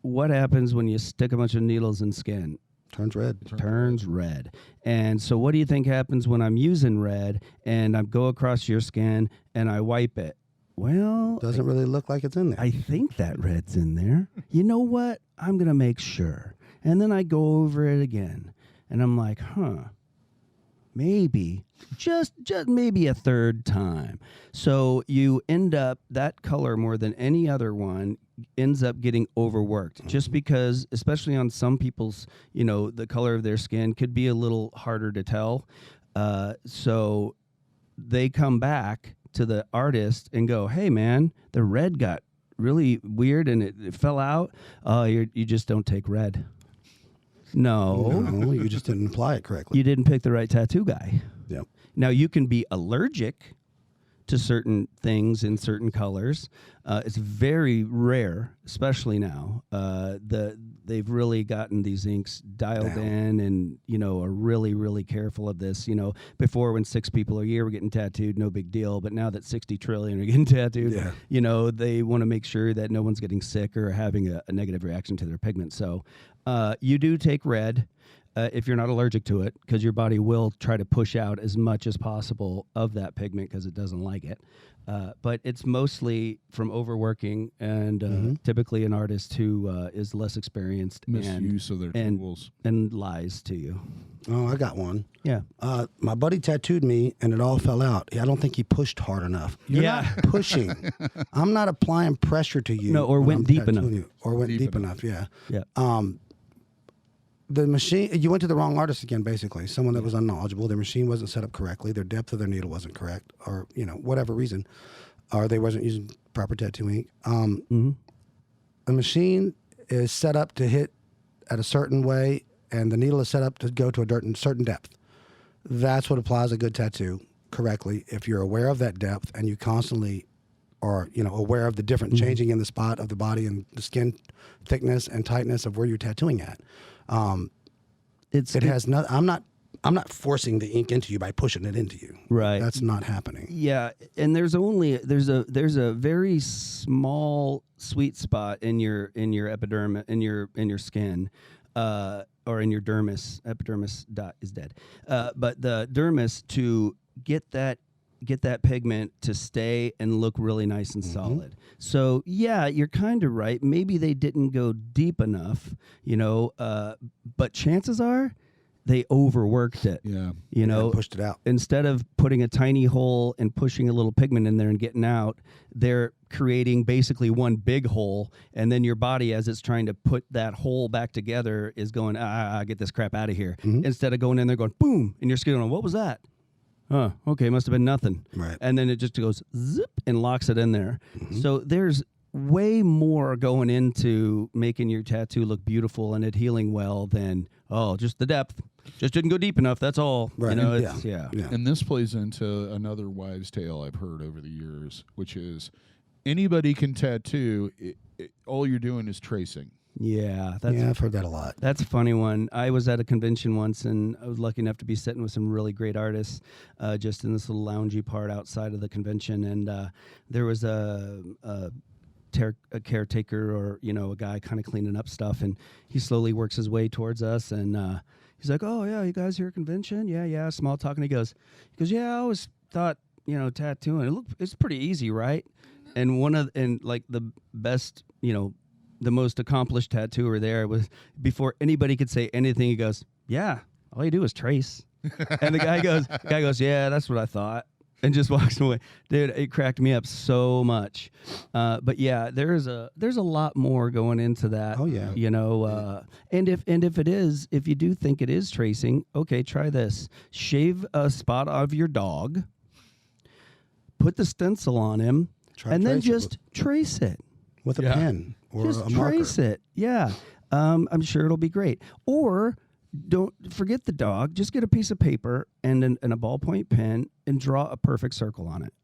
what happens when you stick a bunch of needles in skin? Turns red. Turns red. And so what do you think happens when I'm using red and I go across your skin and I wipe it? Well, Doesn't really look like it's in there. I think that red's in there. You know what? I'm going to make sure. And then I go over it again. And I'm like, maybe, just maybe a third time. So you end up, that color more than any other one ends up getting overworked just because, especially on some people's, the color of their skin could be a little harder to tell. So they come back to the artist and go, hey man, the red got really weird and it fell out. You just don't take red. No, you just didn't apply it correctly. you didn't pick the right tattoo guy. Yep. Now you can be allergic to certain things in certain colors. It's very rare, especially now. They've really gotten these inks dialed in, and are really, really careful of this. Before, when 6 people a year were getting tattooed, no big deal. But now that 60 trillion are getting tattooed, they want to make sure that no one's getting sick or having a negative reaction to their pigment. So you do take red. If you're not allergic to it, because your body will try to push out as much as possible of that pigment because it doesn't like it. But it's mostly from overworking and typically an artist who is less experienced. Misuse of their tools. And lies to you. Oh, I got one. Yeah. My buddy tattooed me, and it all fell out. I don't think he pushed hard enough. You're not pushing. I'm not applying pressure to you. No, or went deep enough. Or went deep enough, yeah. Yeah. The machine, you went to the wrong artist again, basically. Someone that was unknowledgeable. Their machine wasn't set up correctly. Their depth of their needle wasn't correct, or, whatever reason. Or they wasn't using proper tattoo ink. The machine is set up to hit at a certain way, and the needle is set up to go to a certain depth. That's what applies a good tattoo correctly. If you're aware of that depth and you constantly are, aware of the different changing in the spot of the body and the skin thickness and tightness of where you're tattooing at. I'm not forcing the ink into you by pushing it into you. Right. That's not happening. Yeah, and there's a very small sweet spot in your epidermis, in your skin, or in your dermis. Epidermis is dead. But the dermis, to get that pigment to stay and look really nice and solid. So yeah, you're kind of right. Maybe they didn't go deep enough, but chances are they overworked it. Yeah. Pushed it out. Instead of putting a tiny hole and pushing a little pigment in there and getting out, they're creating basically one big hole, and then your body, as it's trying to put that hole back together, is going, get this crap out of here. Instead of going in there going, boom, and your skin going, what was that? Okay, must have been nothing. Right. And then it just goes zip and locks it in there. So there's way more going into making your tattoo look beautiful and it healing well than, just the depth. Just didn't go deep enough, that's all. Right. Yeah. And this plays into another wives' tale I've heard over the years, which is anybody can tattoo. All you're doing is tracing. Yeah, I've heard that a lot. That's a funny one. I was at a convention once, and I was lucky enough to be sitting with some really great artists just in this little loungy part outside of the convention. And there was a caretaker, or, a guy kind of cleaning up stuff, and he slowly works his way towards us. And he's like, oh, yeah, you guys here at convention? Yeah, small talk. And he goes, yeah, I always thought, tattooing, it's pretty easy, right? And the best, the most accomplished tattooer there was, before anybody could say anything, he goes, yeah, all you do is trace. And the guy goes, yeah, that's what I thought, and just walks away. Dude, it cracked me up so much. But yeah, there's a lot more going into that. Oh yeah. And if you do think it is tracing, okay, try this. Shave a spot of your dog, put the stencil on him, and then just trace it with a pen. Or just a marker. trace it. Yeah. I'm sure it'll be great. Or don't forget the dog. Just get a piece of paper and a ballpoint pen and draw a perfect circle on it.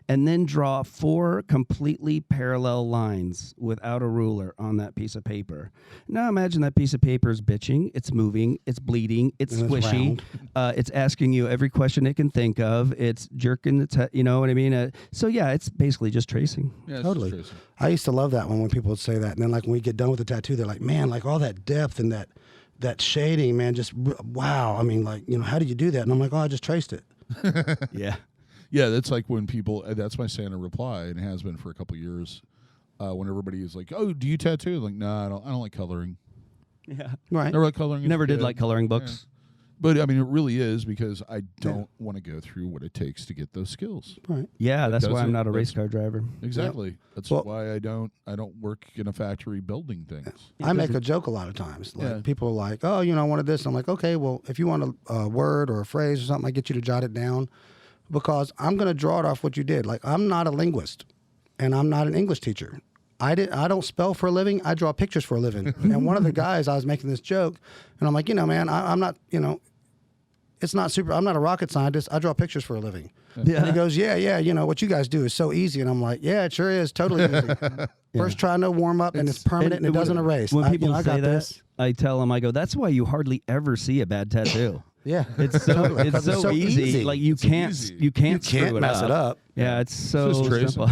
And then draw 4 completely parallel lines without a ruler on that piece of paper. Now imagine that piece of paper is bitching, it's moving, it's bleeding, it's squishy, it's asking you every question it can think of, it's jerking its head, you know what I mean? So yeah, it's basically just tracing. Yeah, totally. Tracing. I used to love that when people would say that, and then when we get done with the tattoo, they're like, man, all that depth and that shading, man, just wow. I mean, how did you do that? And I'm like, I just traced it. Yeah. Yeah, that's like when people, that's my standard reply, and has been for a couple of years, when everybody is like, oh, do you tattoo? I'm like, no, I don't like coloring. Yeah. Right. Never like coloring. Never did like coloring books. Yeah. But, I mean, it really is, because I don't want to go through what it takes to get those skills. Right. Yeah, that's why I'm not a race car driver. Exactly. Yep. That's why I don't work in a factory building things. I make a joke a lot of times. People are like, oh, I wanted this. I'm like, okay, well, if you want a word or a phrase or something, I get you to jot it down, because I'm going to draw it off what you did. I'm not a linguist, and I'm not an English teacher. I don't spell for a living. I draw pictures for a living. And one of the guys, I was making this joke, and I'm like, man, I'm not, it's not super. I'm not a rocket scientist. I draw pictures for a living. Yeah. And he goes, yeah, you know, what you guys do is so easy. And I'm like, yeah, it sure is. Totally easy. First try, no warm up, and it's permanent, and it doesn't erase. When people I say got that, this. I tell them, I go, that's why you hardly ever see a bad tattoo. Yeah. It's so easy. Like you can't screw mess it up. Yeah, it's so Just tracing. simple.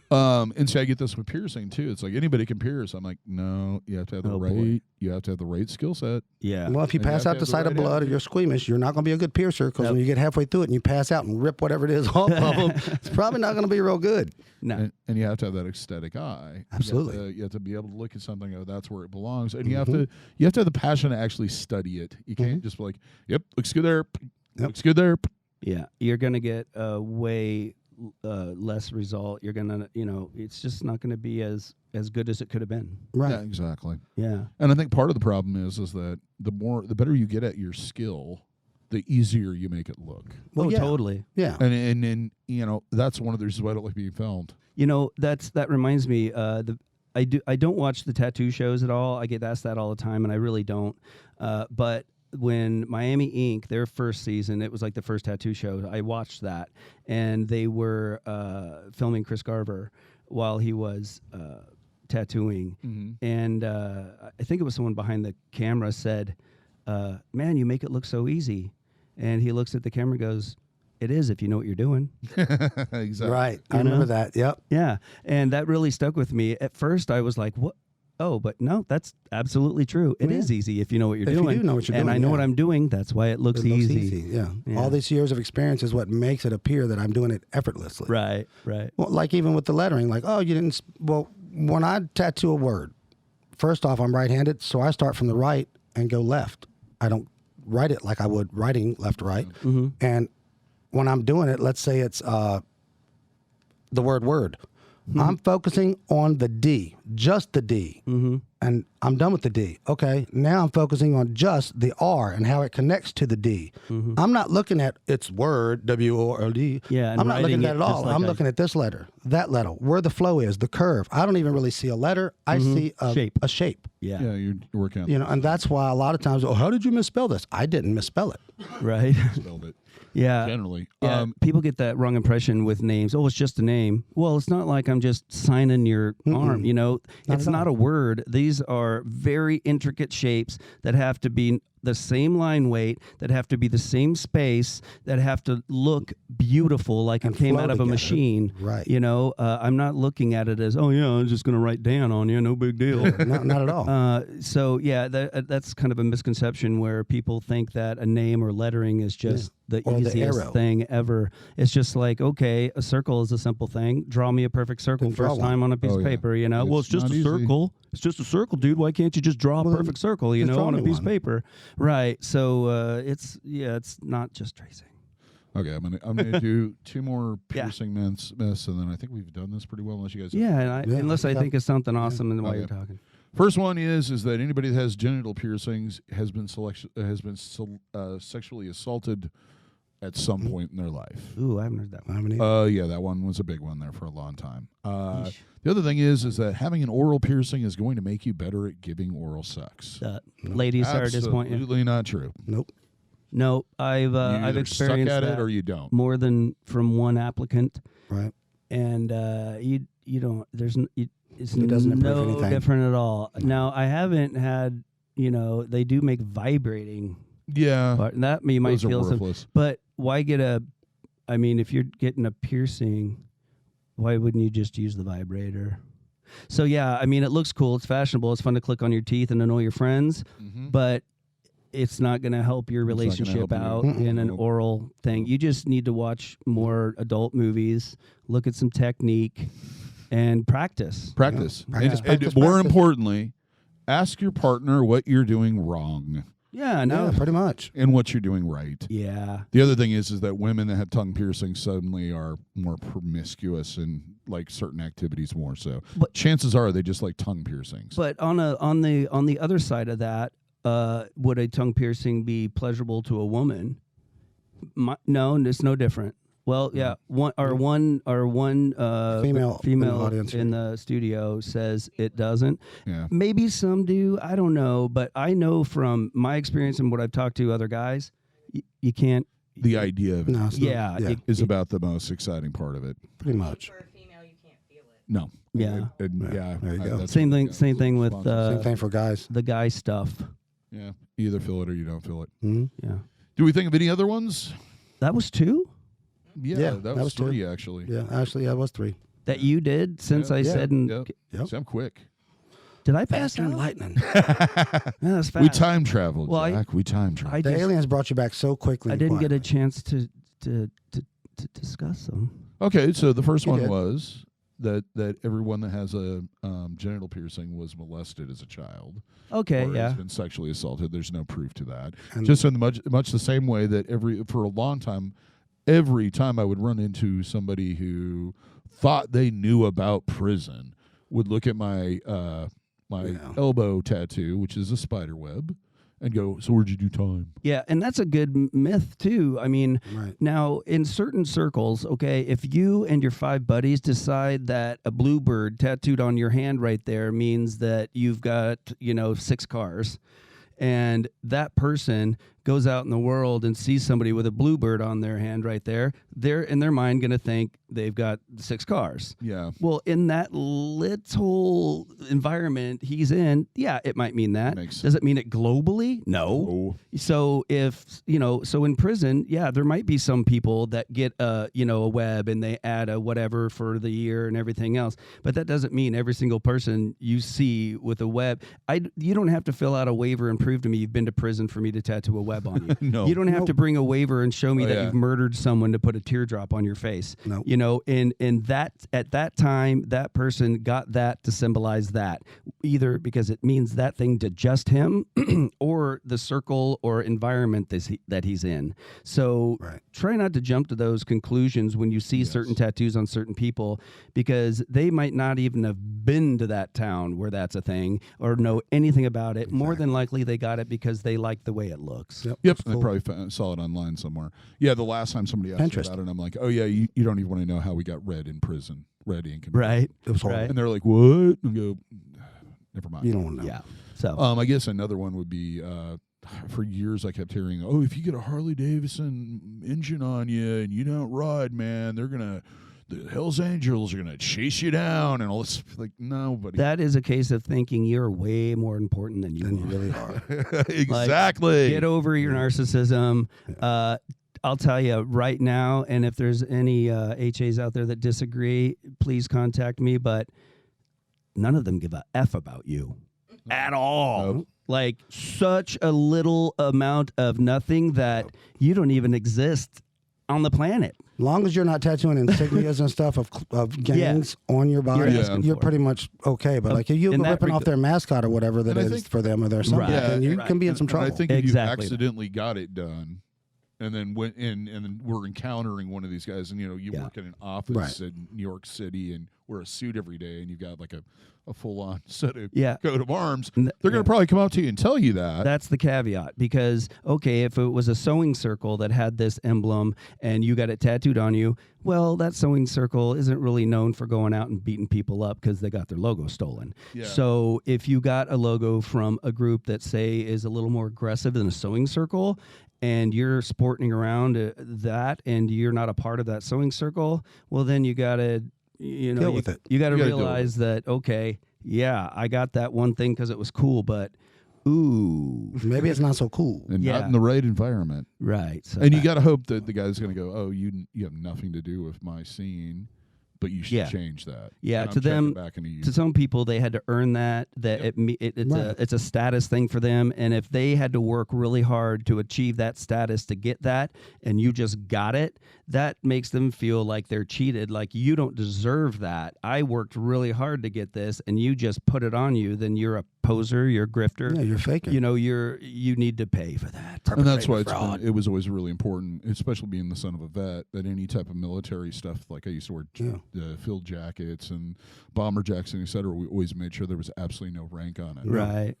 And see, I get this with piercing too. It's like anybody can pierce. I'm like, no, you have to have the boy. You have to have the right skill set. Yeah. Well, if you And you pass have out to the have the sight of right blood or you're squeamish, you're not going to be a good piercer because when you get halfway through it and you pass out and rip whatever it is off of them, it's probably not going to be real good. No. And you have to have that aesthetic eye. Absolutely. You have to be able to look at something. Oh, that's where it belongs. And you have to have the passion to actually study it. You can't just be like, yep, looks good there. Yep. Looks good there. Yeah, you're gonna get way less result. You're gonna, it's just not gonna be as good as it could have been. Right. Yeah, exactly. Yeah. And I think part of the problem is that the better you get at your skill, the easier you make it look. Well, yeah. Totally. Yeah. And that's one of the reasons why I don't like being filmed. That reminds me. I don't watch the tattoo shows at all. I get asked that all the time, and I really don't. But when Miami Ink, their first season, it was like the first tattoo show. I watched that, and they were filming Chris Garver while he was tattooing, and I think it was someone behind the camera said, "Man, you make it look so easy," and he looks at the camera and goes, "It is if you know what you're doing." Exactly. Right. I remember that. Yep. Yeah, and that really stuck with me. At first, I was like, "What?" Oh, but no, that's absolutely true. It is easy if you know what you're doing. If you do know what you're and doing, I know what I'm doing. That's why it looks easy. Yeah. All these years of experience is what makes it appear that I'm doing it effortlessly. Right. Well, like even with the lettering, like, oh, you didn't. Well, when I tattoo a word, first off, I'm right-handed, so I start from the right and go left. I don't write it like I would writing left to right. And when I'm doing it, let's say it's the word word. I'm focusing on the D, just the D, and I'm done with the D. Okay, now I'm focusing on just the R and how it connects to the D. I'm not looking at its word, W-O-R-D. Yeah, and I'm not looking at that at writing it all. just like I'm looking at this letter, that letter, where the flow is, the curve. I don't even really see a letter. I see a shape. Yeah. Yeah, you're working on And that's why a lot of times, how did you misspell this? I didn't misspell it. Right. spelled it. Yeah. Generally. Yeah, people get that wrong impression with names. Oh, it's just a name. Well, it's not like I'm just signing your arm, It's not a word. These are very intricate shapes that have to be the same line weight, that have to be the same space, that have to look beautiful like it came out of a machine. Right. I'm not looking at it as, oh, yeah, I'm just going to write Dan on you. No big deal. Not at all. So, yeah, that's kind of a misconception where people think that a name or lettering is just the easiest thing ever. It's just like, okay, a circle is a simple thing. Draw me a perfect circle first time on a piece of paper, Well, it's just a circle. It's just a circle, dude. Why can't you just draw a perfect circle, on a piece of paper? Right. So it's not just tracing. Okay, I'm gonna do two more piercing myths, and then I think we've done this pretty well. Unless you guys, unless I think of something awesome, and while you're talking. First one is that anybody that has genital piercings has been sexually assaulted at some point in their life. Ooh, I haven't heard that one. Yeah, that one was a big one there for a long time. The other thing is that having an oral piercing is going to make you better at giving oral sex. Ladies are disappointed. Absolutely not true. Nope. No, I've experienced suck at that it or you don't. more than from one applicant. Right. And you don't. It's It doesn't improve no anything. different at all. Now I haven't had. They do make vibrating. Yeah, But that you might those are feel some. worthless. But why get a? I mean, if you're getting a piercing, why wouldn't you just use the vibrator? So yeah, I mean, it looks cool. It's fashionable. It's fun to click on your teeth and annoy your friends. But it's not going to help your relationship out in an oral thing. You just need to watch more adult movies, look at some technique, and practice. Practice. Practice. More importantly, ask your partner what you're doing wrong Yeah, no. Yeah, pretty much. and what you're doing right. Yeah. The other thing is that women that have tongue piercings suddenly are more promiscuous and like certain activities more so. But- chances are they just like tongue piercings. But on the other side of that, would a tongue piercing be pleasurable to a woman? No, it's no different. Well, yeah, one Female in the audience. in the studio says it doesn't. Yeah. Maybe some do. I don't know, but I know from my experience and what I've talked to other guys, you can't. The idea of it No, it's Yeah, not. is about the most exciting part of it. Pretty much. For a female, you can't feel it. No. Yeah. Yeah. There you go. that's Same what thing. it Same thing with Same thing for guys. the guy stuff. Yeah. You either feel it or you don't feel it. Mhm. Yeah, Do we think of any other ones? that was 2 Yeah, that was two. 3 actually. Yeah, actually, that was 3. that you did since Yeah. I Yeah. said. And Yep. See, I'm quick. did I pass Faster than out? lightning. Yeah, that's fast. We time traveled, Well, Jack. We time traveled. I The just, aliens brought you back so quickly. I and didn't get a quietly. chance to discuss them. Okay, so the first You one did. was that everyone that has a genital piercing was molested as a child. Okay, Or yeah. has been sexually assaulted. There's no proof to that. And- Just in much the same way that for a long time, every time I would run into somebody who thought they knew about prison, would look at my Yeah. elbow tattoo, which is a spider web, and go, "So where'd you do time?" Yeah, and that's a good myth too. I mean, Right. now in certain circles, okay, if you and your 5 buddies decide that a bluebird tattooed on your hand right there means that you've got, 6 cars, and that person goes out in the world and sees somebody with a bluebird on their hand right there, they're in their mind going to think they've got 6 cars. Yeah, Well, in that little environment he's in, yeah, it might mean that. Makes sense. Does it mean it globally? No. Oh, So if so in prison, yeah, there might be some people that get a web and they add a whatever for the year and everything else, but that doesn't mean every single person you see with a web. You don't have to fill out a waiver and prove to me you've been to prison for me to tattoo a web on you. No. You don't have to bring a waiver and show me Oh, that yeah. you've murdered someone to put a teardrop on your face. Nope. And that at that time that person got that to symbolize that, either because it means that thing to just him or the circle or environment that he's in. So Right. try not to jump to those conclusions when you see certain tattoos on certain people, because they might not even have been to that town where that's a thing or know anything about it. More than likely they got it because they like the way it looks. Yep. Yep, That's I cool. probably saw it online somewhere. Yeah, the last time somebody asked me Pinterest. about it, I'm like, "Oh yeah, you don't even want to know how we got red in prison, red ink." And Right. It was horrible. Right. And they're like, "What?" And I go, "Never mind." You don't want to know. Yeah. So I guess another one would be for years I kept hearing, "Oh, if you get a Harley Davidson engine on you and you don't ride, man, the Hells Angels are gonna chase you down," and all this. Like, nobody. that is a case of thinking you're way more important than you Then you are. really are. Exactly. Get over your narcissism. I'll tell you right now, and if there's any HAs out there that disagree, please contact me, but none of them give a F about you at all. Nope. Like such a little amount of nothing that you don't even exist on the planet. Long as you're not tattooing insignias and stuff of gangs on your body, You're asking you're for it. pretty much okay. But like if you're in that ripping off their mascot or whatever that And I is think- for them or their something, Right. then you Right. can be in some And trouble. I think Exactly. if you accidentally got it done, and then went in, and then we're encountering one of these guys, and you Yeah. work in an office Right. in New York City and wear a suit every day, and you've got like a full on set of Yeah. coat of arms, N- they're going to probably come up to you and tell you that. That's the caveat, because, okay, if it was a sewing circle that had this emblem and you got it tattooed on you, well, that sewing circle isn't really known for going out and beating people up because they got their logo stolen. Yeah. So if you got a logo from a group that, say, is a little more aggressive than a sewing circle, and you're sporting around that and you're not a part of that sewing circle, well, then you got to, Deal with it. You got to You gotta deal with realize that, okay, yeah, I got that one thing because it was cool, but ooh, Maybe it's not so cool. and Yeah. not in the right environment. right. So And you got to hope that the guy's going to go, "Oh, you have nothing to do with my scene, but you should Yeah. change that." Yeah, And to I'm checking them- back into you. to some people, they had to earn that. Yep. Right. It's a status thing for them, and if they had to work really hard to achieve that status to get that, and you just got it, that makes them feel like they're cheated. Like, you don't deserve that. I worked really hard to get this, and you just put it on you. Then you're a poser. You're a grifter. Yeah, you're faking. You need to pay for that. And that's why Fraud. it was always really important, especially being the son of a vet, that any type of military stuff, like I used to wear field jackets and bomber jackets and et cetera, we always made sure there was absolutely no rank on it. Right.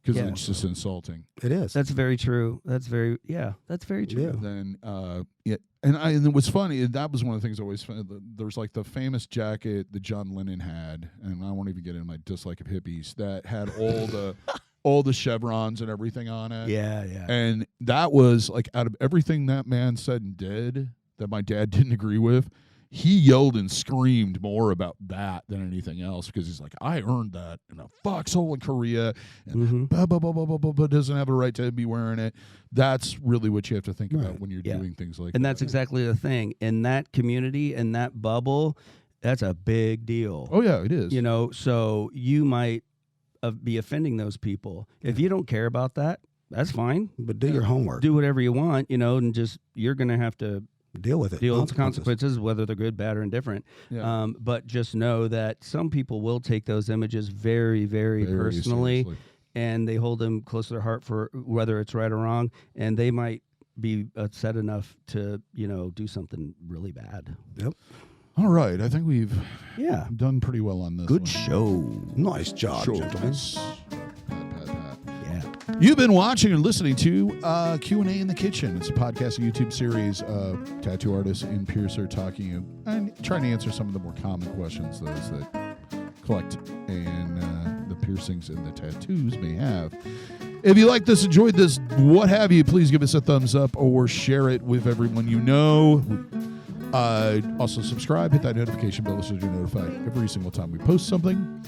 Because Yeah. it's just insulting. It is. That's very true. That's very true. Yeah. Then, and it was funny. That was one of the things I always found. There was like the famous jacket that John Lennon had, and I won't even get into my dislike of hippies, that had all the chevrons and everything on it. Yeah, yeah. And that was like, out of everything that man said and did that my dad didn't agree with, he yelled and screamed more about that than anything else, because he's like, I earned that in a foxhole in Korea, and blah, blah, blah, blah, blah, blah, blah, doesn't have a right to be wearing it. That's really what you have to think about when you're doing things like that. And that's exactly the thing. In that community, in that bubble, that's a big deal. Oh, yeah, it is. You know, so you might be offending those people. If you don't care about that, that's fine. But do your homework. Do whatever you want, you know, and just, you're going to have to deal with it. Deal with consequences, whether they're good, bad, or indifferent. Yeah. But just know that some people will take those images very, very personally, seriously. and they hold them close to their heart for whether it's right or wrong, and they might be upset enough to, you know, do something really bad. Yep. All right. I think we've done pretty well on this. Good one. show. Nice job, gentlemen. Yeah. You've been watching and listening to Q&A in the Kitchen. It's a podcast and YouTube series of tattoo artists and piercer talking and trying to answer some of the more common questions those that collect and the piercings and the tattoos may have. If you like this, enjoyed this, what have you, please give us a thumbs up or share it with everyone you know. Also subscribe, hit that notification bell so you're notified every single time we post something.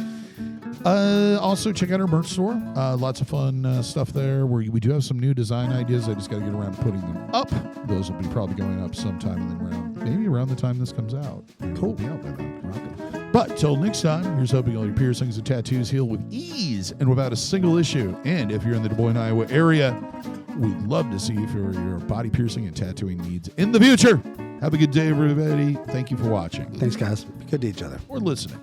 Also, check out our merch store. Lots of fun stuff there. We do have some new design ideas. I just got to get around to putting them up. Those will be probably going up sometime and then maybe around the time this comes out. Cool. Be out by then. But till next time, here's hoping all your piercings and tattoos heal with ease and without a single issue. And if you're in the Des Moines, Iowa area, we'd love to see you for your body piercing and tattooing needs in the future. Have a good day, everybody. Thank you for watching. Thanks, guys. Be good to each other. Or listening.